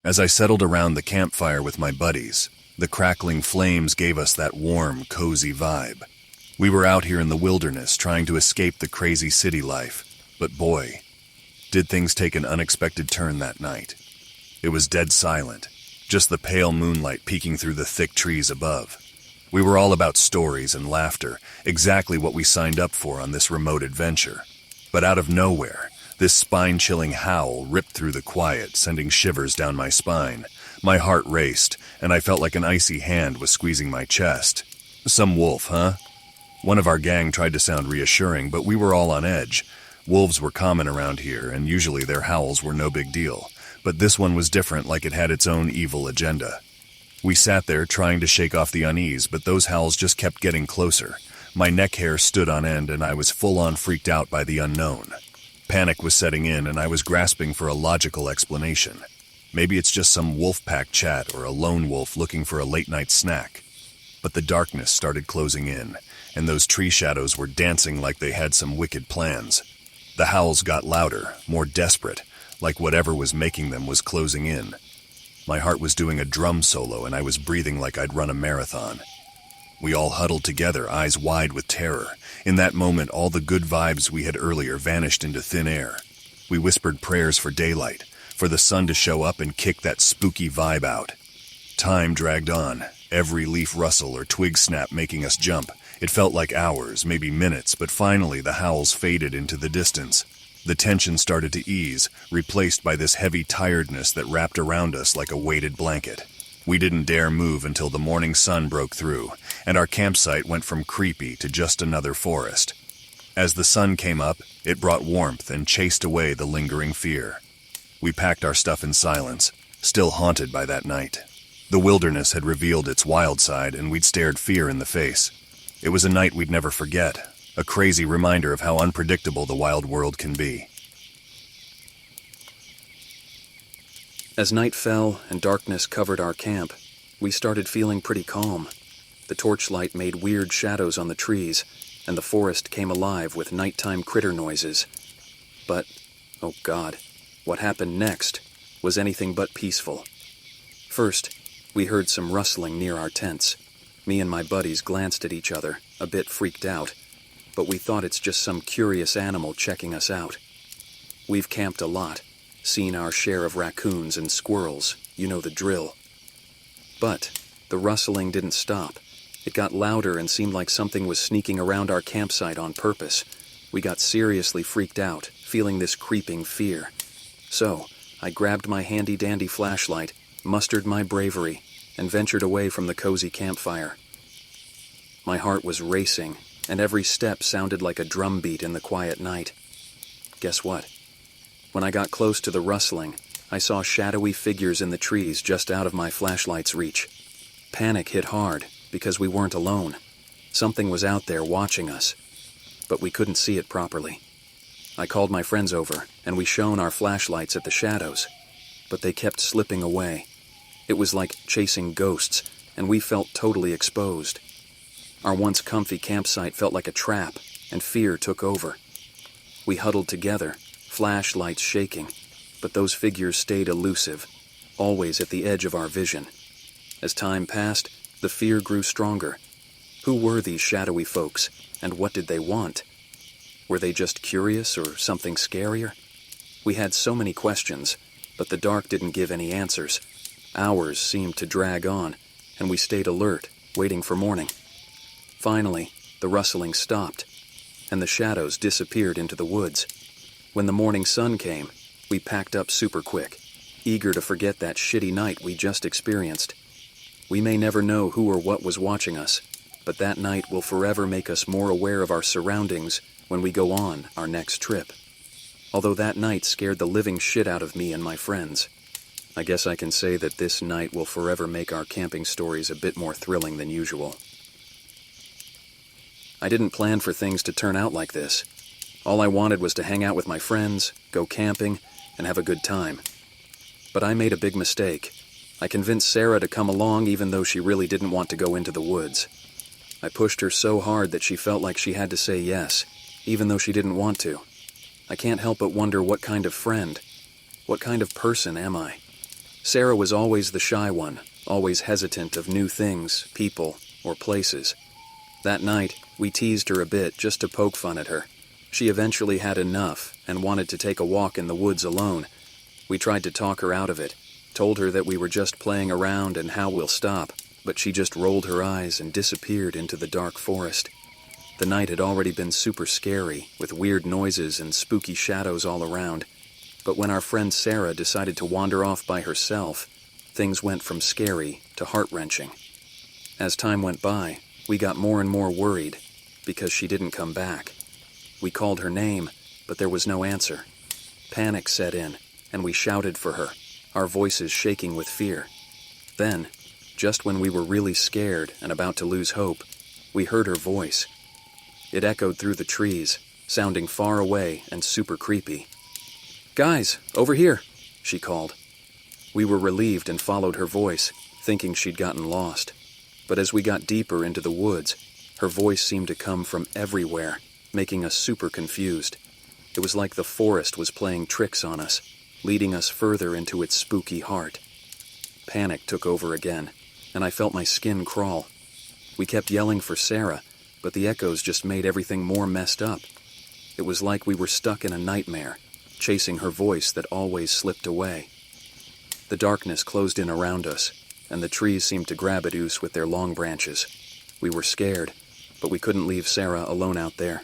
As I settled around the campfire with my buddies, the crackling flames gave us that warm, cozy vibe. We were out here in the wilderness trying to escape the crazy city life, but boy, did things take an unexpected turn that night. It was dead silent, just the pale moonlight peeking through the thick trees above. We were all about stories and laughter, exactly what we signed up for on this remote adventure. But out of nowhere, this spine-chilling howl ripped through the quiet, sending shivers down my spine. My heart raced, and I felt like an icy hand was squeezing my chest. Some wolf, huh? One of our gang tried to sound reassuring, but we were all on edge. Wolves were common around here, and usually their howls were no big deal. But this one was different, like it had its own evil agenda. We sat there trying to shake off the unease, but those howls just kept getting closer. My neck hair stood on end, and I was full-on freaked out by the unknown. Panic was setting in, and I was grasping for a logical explanation. Maybe it's just some wolf pack chat or a lone wolf looking for a late-night snack. But the darkness started closing in, and those tree shadows were dancing like they had some wicked plans. The howls got louder, more desperate, like whatever was making them was closing in. My heart was doing a drum solo, and I was breathing like I'd run a marathon. We all huddled together, eyes wide with terror. In that moment, all the good vibes we had earlier vanished into thin air. We whispered prayers for daylight, for the sun to show up and kick that spooky vibe out. Time dragged on, every leaf rustle or twig snap making us jump. It felt like hours, maybe minutes, but finally the howls faded into the distance. The tension started to ease, replaced by this heavy tiredness that wrapped around us like a weighted blanket. We didn't dare move until the morning sun broke through, and our campsite went from creepy to just another forest. As the sun came up, it brought warmth and chased away the lingering fear. We packed our stuff in silence, still haunted by that night. The wilderness had revealed its wild side, and we'd stared fear in the face. It was a night we'd never forget, a crazy reminder of how unpredictable the wild world can be. As night fell and darkness covered our camp, we started feeling pretty calm. The torchlight made weird shadows on the trees, and the forest came alive with nighttime critter noises. But, oh God, what happened next was anything but peaceful. First, we heard some rustling near our tents. Me and my buddies glanced at each other, a bit freaked out, but we thought it's just some curious animal checking us out. We've camped a lot, seen our share of raccoons and squirrels, you know the drill. But the rustling didn't stop. It got louder and seemed like something was sneaking around our campsite on purpose. We got seriously freaked out, feeling this creeping fear. So, I grabbed my handy-dandy flashlight, mustered my bravery, and ventured away from the cozy campfire. My heart was racing, and every step sounded like a drum beat in the quiet night. Guess what? When I got close to the rustling, I saw shadowy figures in the trees just out of my flashlight's reach. Panic hit hard, because we weren't alone. Something was out there watching us, but we couldn't see it properly. I called my friends over, and we shone our flashlights at the shadows, but they kept slipping away. It was like chasing ghosts, and we felt totally exposed. Our once comfy campsite felt like a trap, and fear took over. We huddled together, flashlights shaking, but those figures stayed elusive, always at the edge of our vision. As time passed, the fear grew stronger. Who were these shadowy folks, and what did they want? Were they just curious or something scarier? We had so many questions, but the dark didn't give any answers. Hours seemed to drag on, and we stayed alert, waiting for morning. Finally, the rustling stopped, and the shadows disappeared into the woods. When the morning sun came, we packed up super quick, eager to forget that shitty night we just experienced. We may never know who or what was watching us, but that night will forever make us more aware of our surroundings when we go on our next trip. Although that night scared the living shit out of me and my friends, I guess I can say that this night will forever make our camping stories a bit more thrilling than usual. I didn't plan for things to turn out like this. All I wanted was to hang out with my friends, go camping, and have a good time. But I made a big mistake. I convinced Sarah to come along even though she really didn't want to go into the woods. I pushed her so hard that she felt like she had to say yes, even though she didn't want to. I can't help but wonder what kind of friend, what kind of person am I? Sarah was always the shy one, always hesitant of new things, people, or places. That night, we teased her a bit just to poke fun at her. She eventually had enough and wanted to take a walk in the woods alone. We tried to talk her out of it, told her that we were just playing around and how we'll stop, but she just rolled her eyes and disappeared into the dark forest. The night had already been super scary, with weird noises and spooky shadows all around. But when our friend Sarah decided to wander off by herself, things went from scary to heart-wrenching. As time went by, we got more and more worried because she didn't come back. We called her name, but there was no answer. Panic set in, and we shouted for her, our voices shaking with fear. Then, just when we were really scared and about to lose hope, we heard her voice. It echoed through the trees, sounding far away and super creepy. "Guys, over here," she called. We were relieved and followed her voice, thinking she'd gotten lost. But as we got deeper into the woods, her voice seemed to come from everywhere, making us super confused. It was like the forest was playing tricks on us, leading us further into its spooky heart. Panic took over again, and I felt my skin crawl. We kept yelling for Sarah, but the echoes just made everything more messed up. It was like we were stuck in a nightmare, chasing her voice that always slipped away. The darkness closed in around us, and the trees seemed to grab at us with their long branches. We were scared, but we couldn't leave Sarah alone out there.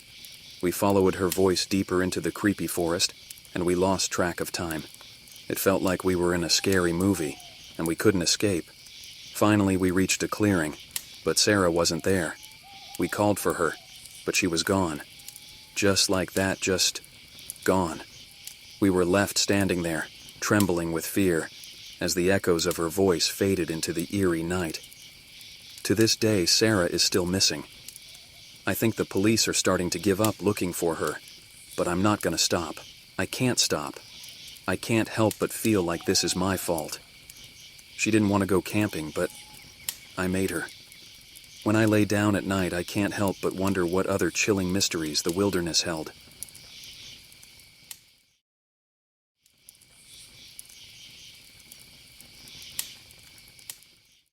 We followed her voice deeper into the creepy forest, and we lost track of time. It felt like we were in a scary movie, and we couldn't escape. Finally, we reached a clearing, but Sarah wasn't there. We called for her, but she was gone. Just like that, just gone. We were left standing there, trembling with fear, as the echoes of her voice faded into the eerie night. To this day, Sarah is still missing. I think the police are starting to give up looking for her, but I'm not going to stop. I can't stop. I can't help but feel like this is my fault. She didn't want to go camping, but I made her. When I lay down at night, I can't help but wonder what other chilling mysteries the wilderness held.